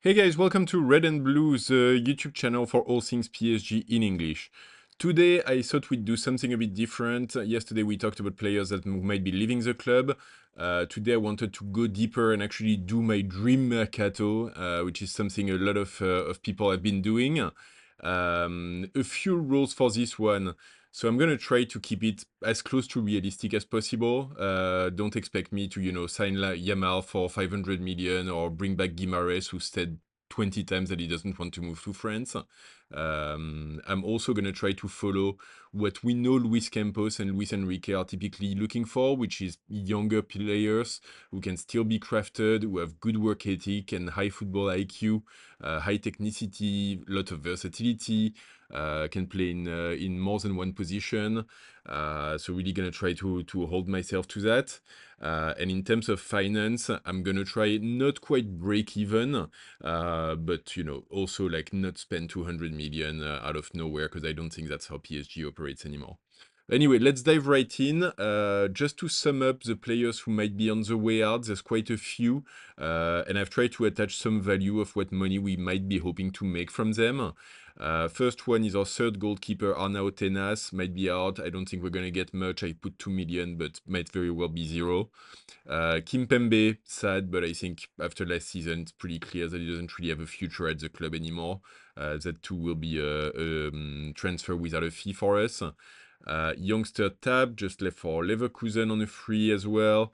Hey guys, welcome to Red and Blue's YouTube channel for all things PSG in English. Today I thought we'd do something a bit different. Yesterday we talked about players that might be leaving the club. Today I wanted to go deeper and actually do my dream mercato, which is something a lot of people have been doing. A few rules for this one. So I'm gonna try to keep it as close to realistic as possible. Don't expect me to, sign Yamal for 500 million or bring back Guimaraes, who said 20 times that he doesn't want to move to France. I'm also gonna try to follow what we know Luis Campos and Luis Enrique are typically looking for, which is younger players who can still be crafted, who have good work ethic and high football IQ, high technicity, lot of versatility, can play in more than one position. So really gonna try to hold myself to that. And in terms of finance, I'm gonna try not quite break even, but also like not spend 200 million out of nowhere, because I don't think that's how PSG operates anymore. Anyway, let's dive right in. Just to sum up the players who might be on the way out, there's quite a few, and I've tried to attach some value of what money we might be hoping to make from them. First one is our third goalkeeper, Arnau Tenas, might be out. I don't think we're going to get much. I put 2 million, but might very well be zero. Kimpembe, sad, but I think after last season, it's pretty clear that he doesn't really have a future at the club anymore. That too will be a transfer without a fee for us. Youngster Tab just left for Leverkusen on a free as well.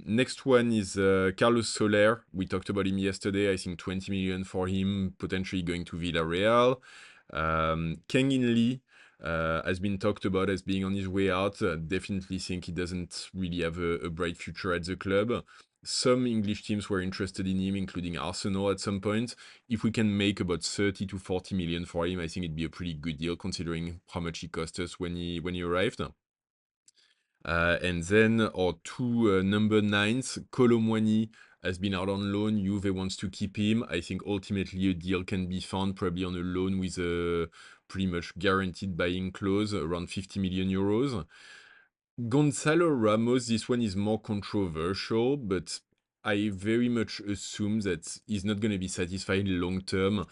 Next one is Carlos Soler. We talked about him yesterday. I think 20 million for him, potentially going to Villarreal. Kang-in Lee has been talked about as being on his way out. Definitely think he doesn't really have a bright future at the club. Some English teams were interested in him, including Arsenal at some point. If we can make about 30 to 40 million for him, I think it'd be a pretty good deal considering how much he cost us when he arrived. And then our two number nines, Kolo Muani has been out on loan. Juve wants to keep him. I think ultimately a deal can be found probably on a loan with a pretty much guaranteed buying clause around 50 million euros. Gonzalo Ramos, this one is more controversial, but I very much assume that he's not going to be satisfied long term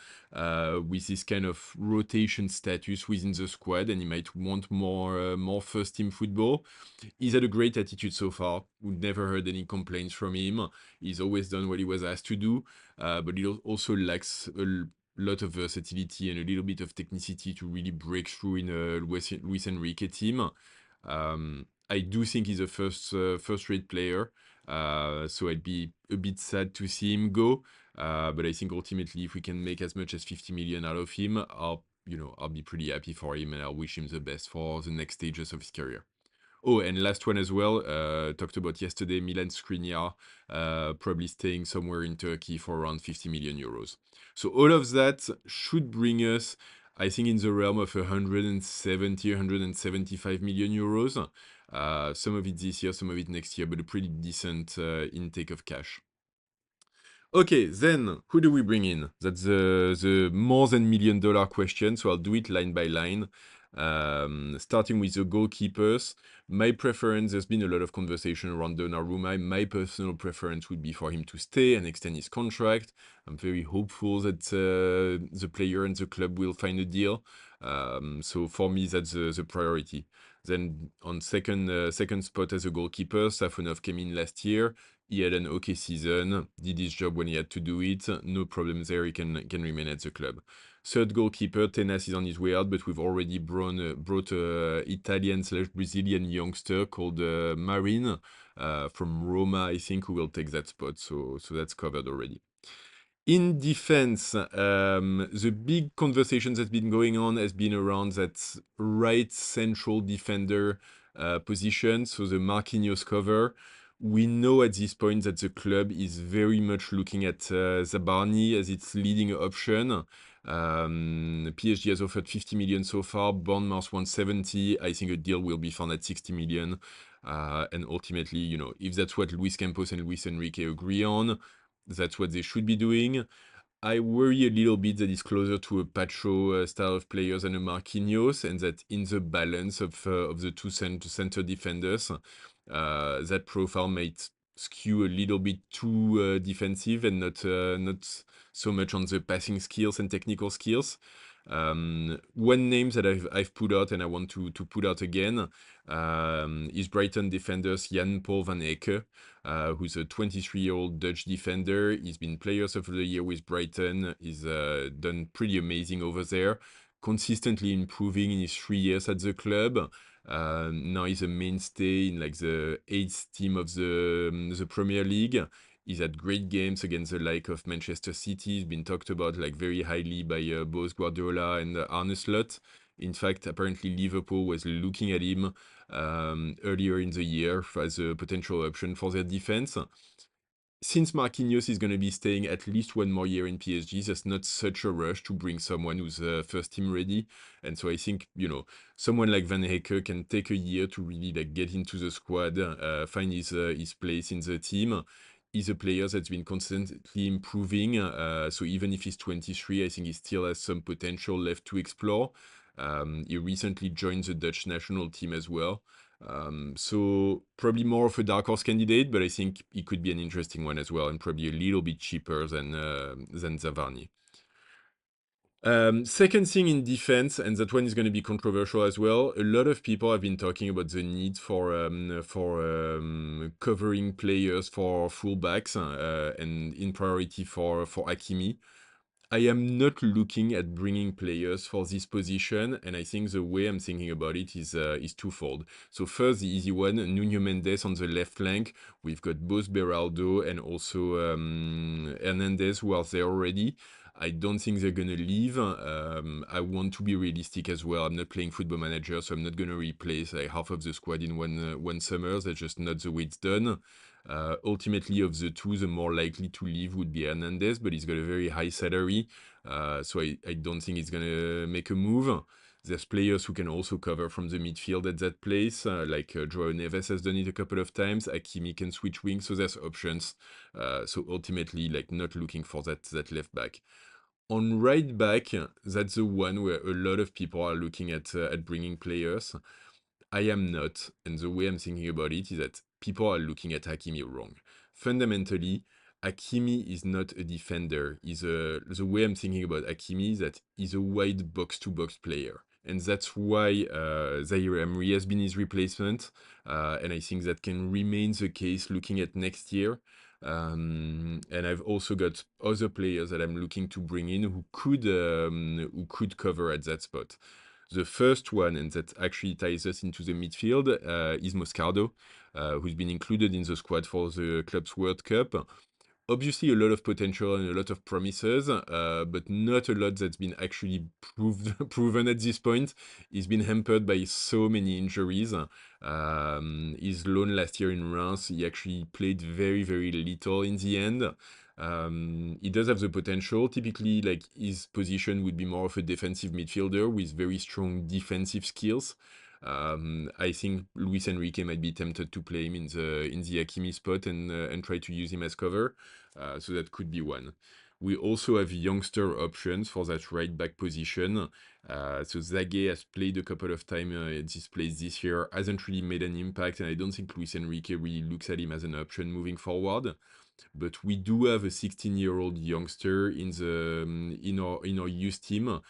with this kind of rotation status within the squad, and he might want more first team football. He's had a great attitude so far. We've never heard any complaints from him. He's always done what he was asked to do, but he also lacks a lot of versatility and a little bit of technicity to really break through in a Luis Enrique team. I do think he's a first-rate player, so I'd be a bit sad to see him go. But I think ultimately, if we can make as much as 50 million out of him, I'll be pretty happy for him, and I'll wish him the best for the next stages of his career. Oh, and last one as well, talked about yesterday, Milan Skriniar, probably staying somewhere in Turkey for around 50 million euros. So all of that should bring us, I think, in the realm of 170, 175 million euros. Some of it this year, some of it next year, but a pretty decent intake of cash. Okay, then who do we bring in? That's the more than $1 million question, so I'll do it line by line. Starting with the goalkeepers, my preference, there's been a lot of conversation around Donnarumma. My personal preference would be for him to stay and extend his contract. I'm very hopeful that the player and the club will find a deal. So for me, that's the priority. Then on second spot as a goalkeeper, Safonov came in last year. He had an okay season, did his job when he had to do it. No problem there, he can remain at the club. Third goalkeeper, Tenas is on his way out, but we've already brought a Italian/Brazilian youngster called Marin from Roma, I think, who will take that spot. So that's covered already. In defense, the big conversation that's been going on has been around that right central defender position, so the Marquinhos cover. We know at this point that the club is very much looking at Zabarnyi as its leading option. PSG has offered 50 million so far, Bournemouth 170. I think a deal will be found at 60 million. And ultimately, if that's what Luis Campos and Luis Enrique agree on, that's what they should be doing. I worry a little bit that it's closer to a Pacho style of players than a Marquinhos, and that in the balance of the two center defenders, that profile might skew a little bit too defensive and not so much on the passing skills and technical skills. One name that I've put out and I want to put out again is Brighton defenders Paul van Hecke, who's a 23-year-old Dutch defender. He's been Players of the Year with Brighton. He's done pretty amazing over there, consistently improving in his 3 years at the club. Now he's a mainstay in like the eighth team of the Premier League. He's had great games against the like of Manchester City. He's been talked about like very highly by both Guardiola and Arne Slot. In fact, apparently Liverpool was looking at him earlier in the year as a potential option for their defense. Since Marquinhos is going to be staying at least one more year in PSG, there's not such a rush to bring someone who's first team ready. And so I think, someone like Van Hecke can take a year to really like get into the squad, find his place in the team. He's a player that's been constantly improving. So even if he's 23, I think he still has some potential left to explore. He recently joined the Dutch national team as well. So probably more of a dark horse candidate, but I think he could be an interesting one as well, and probably a little bit cheaper than Zabarnyi. Second thing in defense, and that one is going to be controversial as well. A lot of people have been talking about the need for covering players for fullbacks, and in priority for Hakimi. I am not looking at bringing players for this position, and I think the way I'm thinking about it is twofold. So first, the easy one, Nuno Mendes on the left flank. We've got both Beraldo and also Hernandez who are there already. I don't think they're gonna leave. I want to be realistic as well. I'm not playing Football Manager, so I'm not gonna replace like half of the squad in one summer. That's just not the way it's done. Ultimately, of the two, the more likely to leave would be Hernandez, but he's got a very high salary, so I don't think he's going to make a move. There's players who can also cover from the midfield at that place, like Joao Neves has done it a couple of times. Hakimi can switch wings, so there's options. So ultimately, like not looking for that left back. On right back, that's the one where a lot of people are looking at bringing players. I am not, and the way I'm thinking about it is that people are looking at Hakimi wrong. Fundamentally, Hakimi is not a defender. The way I'm thinking about Hakimi is that he's a wide box-to-box player. And that's why Zaire Emery has been his replacement. And I think that can remain the case looking at next year. And I've also got other players that I'm looking to bring in who could cover at that spot. The first one, and that actually ties us into the midfield, is Moscardo, who's been included in the squad for the club's World Cup. Obviously, a lot of potential and a lot of promises, but not a lot that's been actually proven at this point. He's been hampered by so many injuries. His loan last year in Reims, he actually played very, very little in the end. He does have the potential. Typically, like his position would be more of a defensive midfielder with very strong defensive skills. I think Luis Enrique might be tempted to play him in the Hakimi spot and try to use him as cover. So that could be one. We also have youngster options for that right back position. So Zage has played a couple of times at this place this year, hasn't really made an impact, and I don't think Luis Enrique really looks at him as an option moving forward. But we do have a 16-year-old youngster in our youth team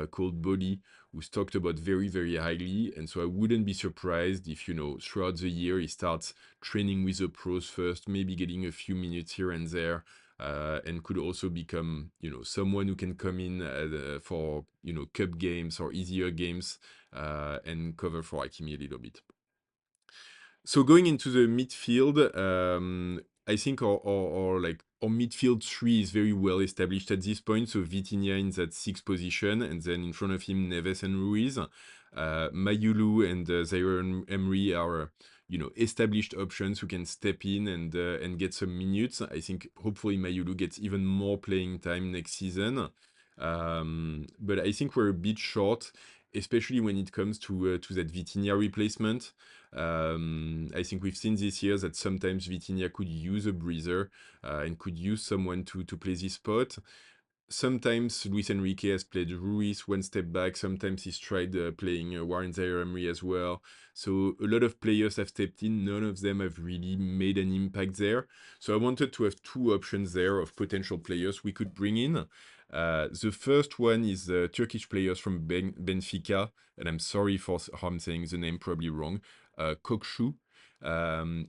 called Boli, who's talked about very, very highly. And so I wouldn't be surprised if, throughout the year, he starts training with the pros first, maybe getting a few minutes here and there, and could also become, someone who can come in for, cup games or easier games and cover for Hakimi a little bit. So going into the midfield, I think our midfield three is very well established at this point. So Vitinha in that sixth position, and then in front of him Neves and Ruiz. Mayulu and Zaire Emery are established options who can step in and get some minutes. I think hopefully Mayulu gets even more playing time next season. But I think we're a bit short, especially when it comes to that Vitinha replacement. I think we've seen this year that sometimes Vitinha could use a breather and could use someone to play this spot. sometimes Luis Enrique has played Ruiz one step back. Sometimes he's tried playing Warren Zaire-Emery as well. So a lot of players have stepped in. None of them have really made an impact there. So I wanted to have two options there of potential players we could bring in. The first one is Turkish players from Benfica, and I'm sorry for how I'm saying the name probably wrong. Kökçü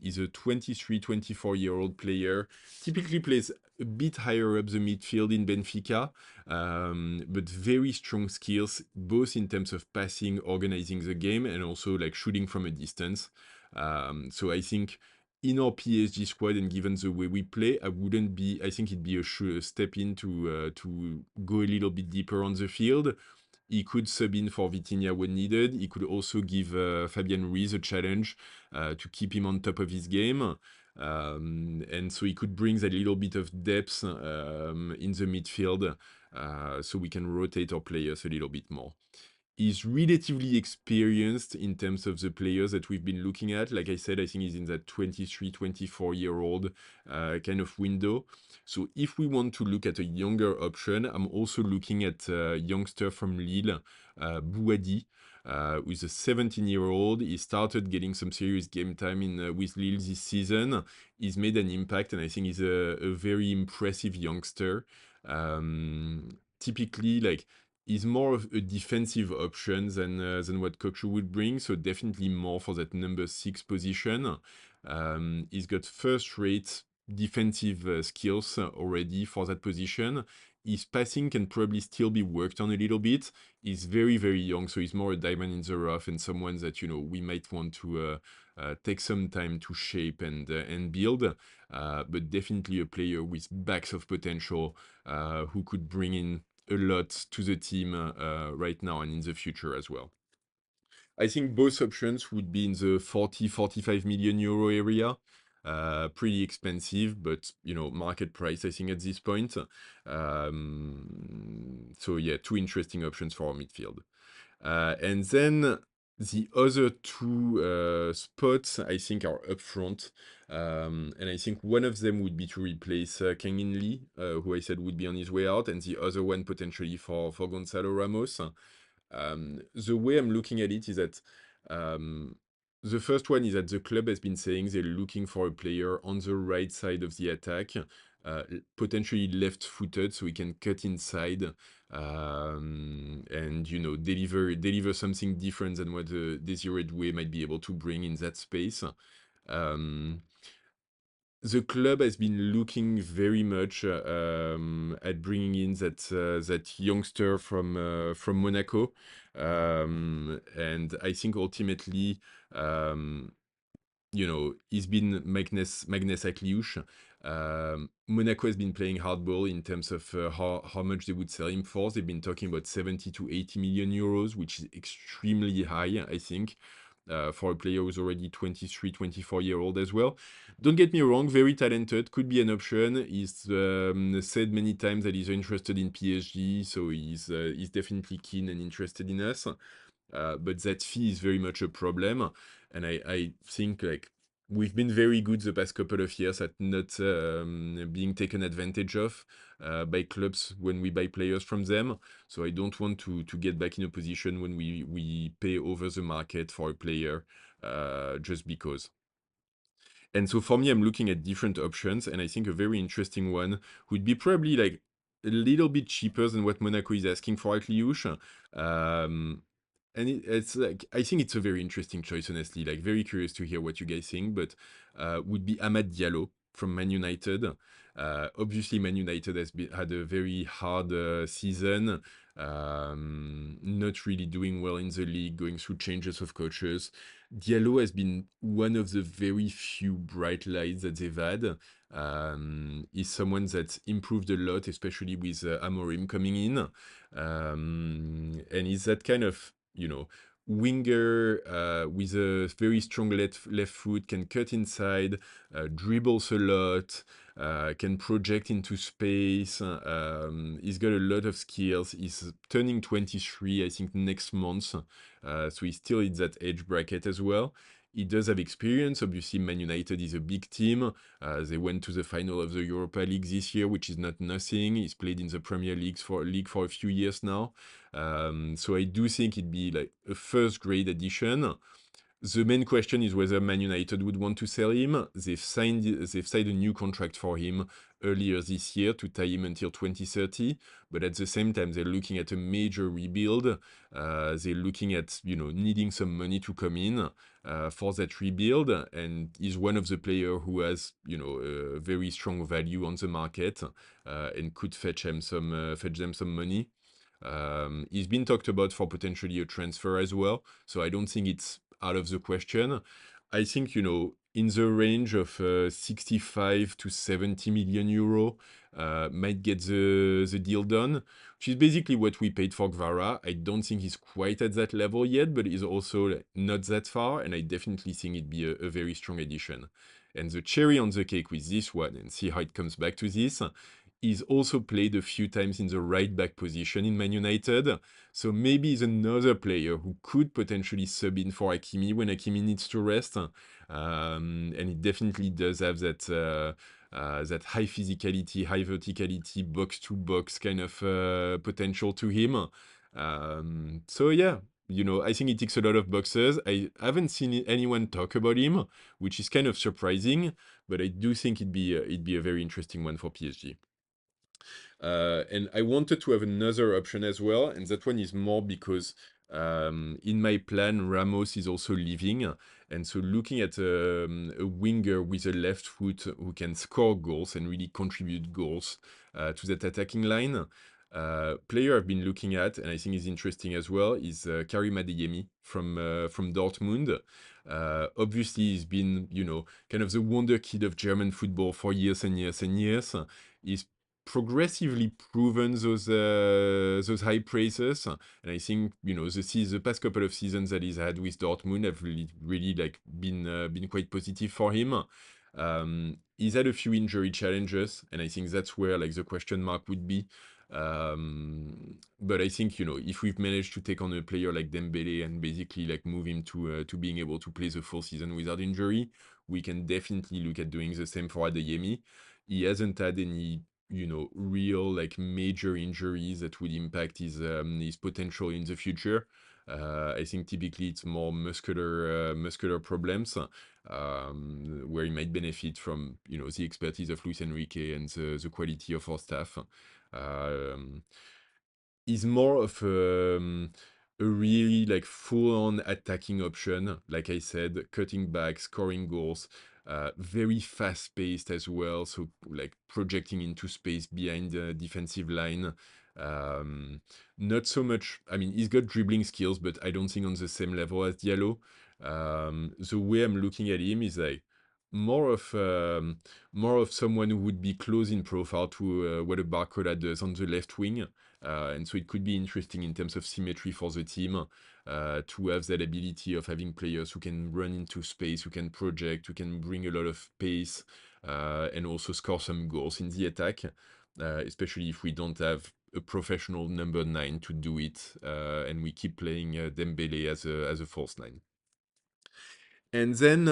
is a 23, 24-year-old player. Typically plays a bit higher up the midfield in Benfica, but very strong skills, both in terms of passing, organizing the game, and also like shooting from a distance. So I think in our PSG squad, and given the way we play, I think it'd be a step in to go a little bit deeper on the field. He could sub in for Vitinha when needed. He could also give Fabian Ruiz a challenge to keep him on top of his game. And so he could bring that little bit of depth in the midfield so we can rotate our players a little bit more. He's relatively experienced in terms of the players that we've been looking at. Like I said, I think he's in that 23, 24-year-old kind of window. So if we want to look at a younger option, I'm also looking at a youngster from Lille, Bouaddi, who is a 17-year-old. He started getting some serious game time with Lille this season. He's made an impact, and I think he's a very impressive youngster. Typically, like, is more of a defensive option than what Kökçü would bring, so definitely more for that number 6 position. He's got first-rate defensive skills already for that position. His passing can probably still be worked on a little bit. He's very, very young, so he's more a diamond in the rough and someone that, you know, we might want to take some time to shape and build, but definitely a player with bags of potential who could bring in a lot to the team right now and in the future as well. I think both options would be in the 40-45 million euro area. Pretty expensive, but you know, market price, I think, at this point. So yeah, two interesting options for our midfield. And then the other two spots, I think, are up front. And I think one of them would be to replace Kang-in Lee, who I said would be on his way out, and the other one potentially for Gonzalo Ramos. The way I'm looking at it is that the first one is that the club has been saying they're looking for a player on the right side of the attack, potentially left-footed, so he can cut inside and you know deliver something different than what Desiree Doué might be able to bring in that space. The club has been looking very much at bringing in that youngster from Monaco, and I think ultimately, you know, he's been Magnus Akliouche. Monaco has been playing hardball in terms of how much they would sell him for. They've been talking about 70 to 80 million euros, which is extremely high, I think. For a player who's already 23, 24-year-old as well. Don't get me wrong, very talented, could be an option. He's said many times that he's interested in PSG, so he's definitely keen and interested in us. But that fee is very much a problem, and I think like we've been very good the past couple of years at not being taken advantage of by clubs when we buy players from them. So I don't want to get back in a position when we pay over the market for a player just because. And so for me, I'm looking at different options, and I think a very interesting one would be probably like a little bit cheaper than what Monaco is asking for Akliouche. And it's like, I think it's a very interesting choice, honestly. Like, very curious to hear what you guys think, but would be Amad Diallo from Man United. Obviously, Man United had a very hard season, not really doing well in the league, going through changes of coaches. Diallo has been one of the very few bright lights that they've had. He's someone that improved a lot, especially with Amorim coming in. And he's that kind of, you know, winger with a very strong left foot, can cut inside, dribbles a lot, can project into space. He's got a lot of skills. He's turning 23, I think, next month. So he's still in that age bracket as well. He does have experience. Obviously, Man United is a big team. They went to the final of the Europa League this year, which is not nothing. He's played in the Premier League for a few years now. So I do think it'd be like a first grade addition. The main question is whether Man United would want to sell him. They've signed a new contract for him earlier this year to tie him until 2030. But at the same time, they're looking at a major rebuild. They're looking at needing some money to come in for that rebuild, and he's one of the players who has a very strong value on the market and could fetch them some money. He's been talked about for potentially a transfer as well, so I don't think it's out of the question. I think, in the range of 65 to 70 million euro might get the deal done, which is basically what we paid for Gvara. I don't think he's quite at that level yet, but he's also not that far, and I definitely think it'd be a very strong addition. And the cherry on the cake with this one, and see how it comes back to this, he's also played a few times in the right back position in Man United. So maybe he's another player who could potentially sub in for Hakimi when Hakimi needs to rest. And he definitely does have that high physicality, high verticality, box to box kind of potential to him. So yeah, I think he ticks a lot of boxes. I haven't seen anyone talk about him, which is kind of surprising, but I do think it'd be a very interesting one for PSG. And I wanted to have another option as well, and that one is more because in my plan, Ramos is also leaving, and so looking at a winger with a left foot who can score goals and really contribute goals to that attacking line. Player I've been looking at, and I think is interesting as well, is Karim Adeyemi from Dortmund. Obviously, he's been, kind of the wonder kid of German football for years and years and years. He's progressively proven those high praises, and I think the past couple of seasons that he's had with Dortmund have really like been quite positive for him. He's had a few injury challenges, and I think that's where like the question mark would be. But I think if we've managed to take on a player like Dembele and basically like move him to being able to play the full season without injury, we can definitely look at doing the same for Adeyemi. He hasn't had any real like major injuries that would impact his potential in the future. I think typically it's more muscular problems where he might benefit from the expertise of Luis Enrique and the quality of our staff. Um, is more of a really like full-on attacking option. Like I said, cutting back, scoring goals, very fast-paced as well. So like projecting into space behind the defensive line. Not so much. I mean, he's got dribbling skills, but I don't think on the same level as Diallo. The way I'm looking at him is like more of um, more of someone who would be close in profile to what a Barcola does on the left wing. And so it could be interesting in terms of symmetry for the team to have that ability of having players who can run into space, who can project, who can bring a lot of pace, and also score some goals in the attack, especially if we don't have a professional number 9 to do it, and we keep playing Dembele as a false 9. And then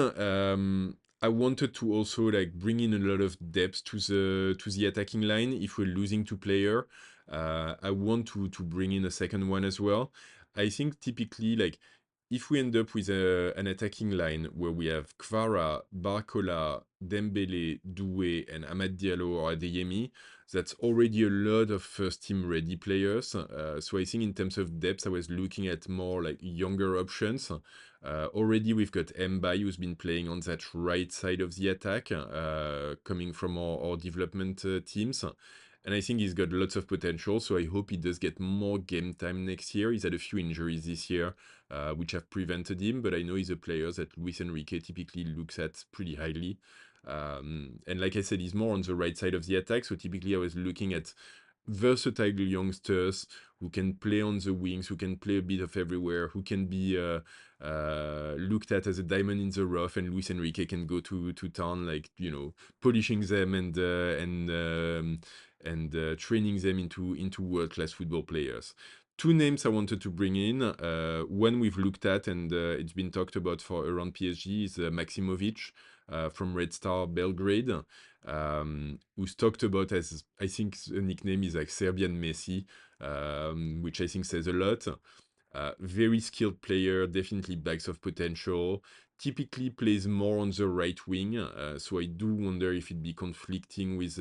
I wanted to also like bring in a lot of depth to the attacking line. If we're losing two player, I want to bring in a second one as well. I think typically like if we end up with an attacking line where we have Kvara, Barcola, Dembele, Doué, and Amad Diallo or Adeyemi, that's already a lot of first team ready players. So I think in terms of depth, I was looking at more like younger options. Already we've got Mbaye who's been playing on that right side of the attack, coming from our development teams. And I think he's got lots of potential, so I hope he does get more game time next year. He's had a few injuries this year, which have prevented him, but I know he's a player that Luis Enrique typically looks at pretty highly. And like I said, he's more on the right side of the attack, so typically I was looking at versatile youngsters who can play on the wings, who can play a bit of everywhere, who can be looked at as a diamond in the rough, and Luis Enrique can go to town, like polishing them and training them into world class football players. Two names I wanted to bring in. One we've looked at and it's been talked about for around PSG is Maksimovic from Red Star Belgrade, who's talked about as, I think the nickname is like Serbian Messi, which I think says a lot. Very skilled player, definitely bags of potential. Typically plays more on the right wing, so I do wonder if it'd be conflicting with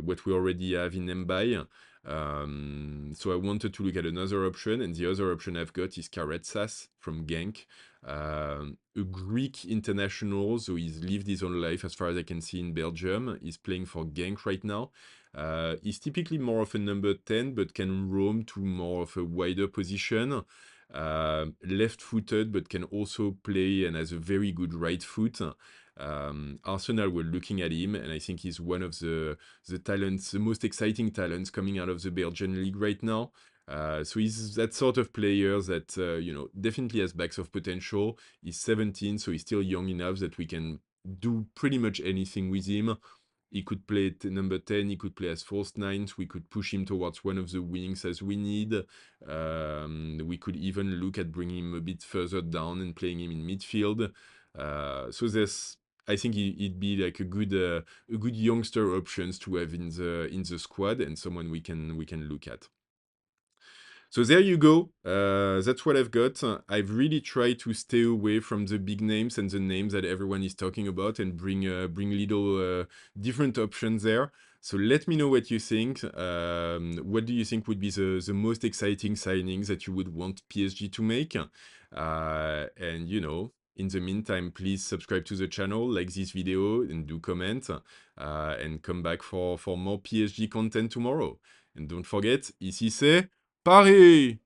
what we already have in Mbaye. So I wanted to look at another option, and the other option I've got is Karetsas from Genk, a Greek international, so he's lived his own life as far as I can see in Belgium. He's playing for Genk right now. He's typically more of a number 10, but can roam to more of a wider position. Left-footed, but can also play and has a very good right foot. Arsenal were looking at him, and I think he's one of the talents, the most exciting talents coming out of the Belgian league right now. So he's that sort of player that definitely has bags of potential. He's 17, so he's still young enough that we can do pretty much anything with him. He could play at number 10, he could play as false ninth, we could push him towards one of the wings as we need. We could even look at bringing him a bit further down and playing him in midfield. So I think he'd be like a good youngster options to have in the squad and someone we can look at. So there you go. That's what I've got. I've really tried to stay away from the big names and the names that everyone is talking about and bring little different options there. So let me know what you think. What do you think would be the most exciting signings that you would want PSG to make? And in the meantime, please subscribe to the channel, like this video, and do comment. And come back for more PSG content tomorrow. And don't forget, ici c'est Paris!